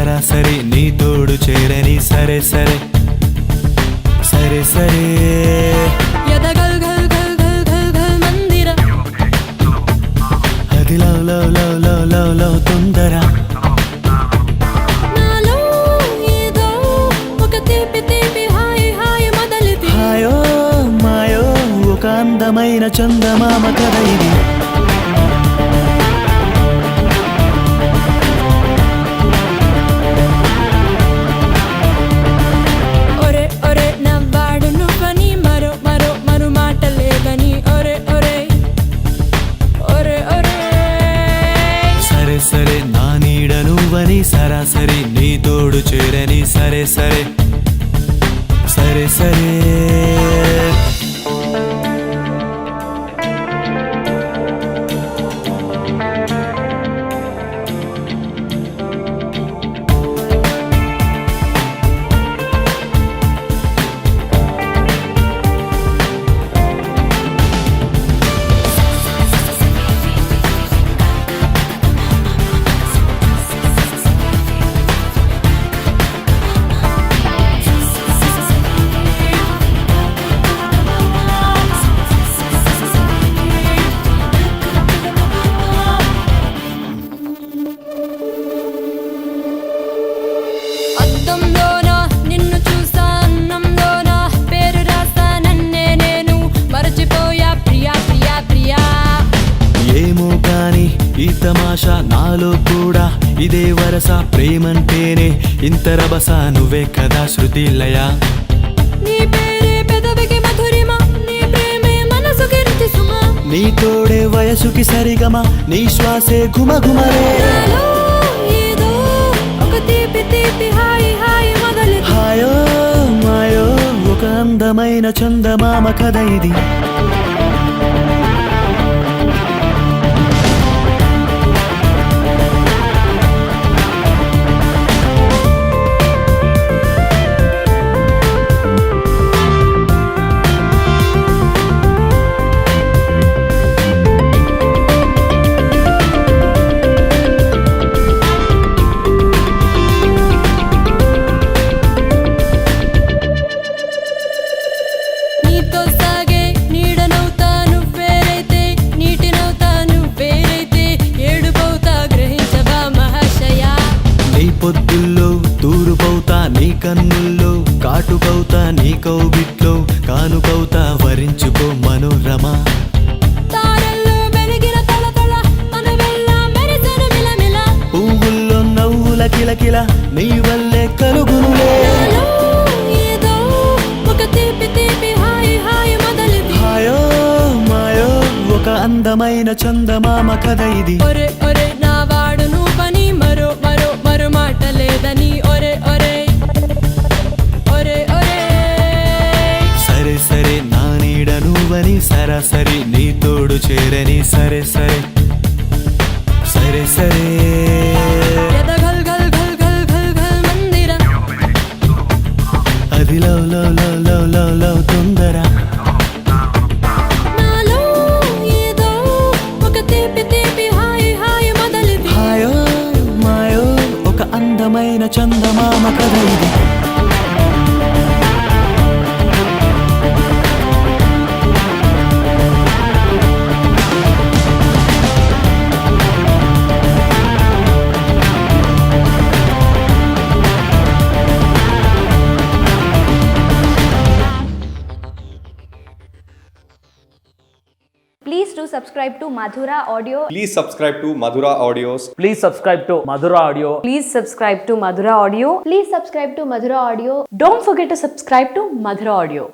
సరాసరి నీ తోడు చేరని సరే సరే సరే సరే ఎదగల్ గల్ గల్ గల్ గల్ గల్ మందిర అది love love love love love love తొందర నాలో ఏదో ఒక తీపి తీపి హాయి హాయి మొదలిది హాయో మాయో ఒక అందమైన చందమామ కథ ఇది సరే నా నీడ నువ్వని సరాసరి నీ తోడు చేరని సరే సరే సరే సరే ఈ తమాషా నాలో కూడా ఇదే వరస ప్రేమంటేనే ఇంత రభస నువ్వే కదా శృతి లయ నీ పేరే పెదవికి మధురిమ నీ ప్రేమే మనసుకి రుచి సుమ నీ తోడే వయసుకి సరిగమ నీ శ్వాసే ఘుమఘుమరే నాలో ఏదో ఒక తీపి తీపి హాయి హాయి మొదలిది హాయో మాయో ఒక అందమైన చందమామ కథ ఇది పొద్దుల్లో తూరుపవుతా నీ కన్నుల్లో కాటుకవుతా నీ కౌగిట్లో కానుకవుతా వరించుకో మనోరమ తారల్లో వెలిగిన తలతల మనవెల్లా మెరిసెను మిలమిల పువ్వుల్లో నవ్వుల కిలకిల నీ వల్లే కలుగునులే ఏదో ఒక తీపి తీపి హాయి హాయి మొదలిది హాయో మాయో ఒక అందమైన చందమామ కథ ఇది ఒరే ఒరే నా వాడు నువ్వని మరో మరో మరో మాట లేదని ఒరే ఒరే ఒరే ఒరే సరే సరే నా నీడ నువ్వని సరాసరి నీ తోడు చేరని సరే సరే సరే సరే ఎదగల్ గల్ గల్ గల్ గల్ గల్ మందిర అది love love love love love love తొందర నాలో ఏదో ఒక తీపి తీపి హాయి హాయి మొదలిది హాయో మాయో ఒక అందమైన చందమామ కథ ఇది Please do subscribe to Madhura Audio. Please subscribe to Madhura Audios. Please subscribe to Madhura Audio. Please subscribe to Madhura Audio. Please subscribe to Madhura Audio. Don't forget to subscribe to Madhura Audio.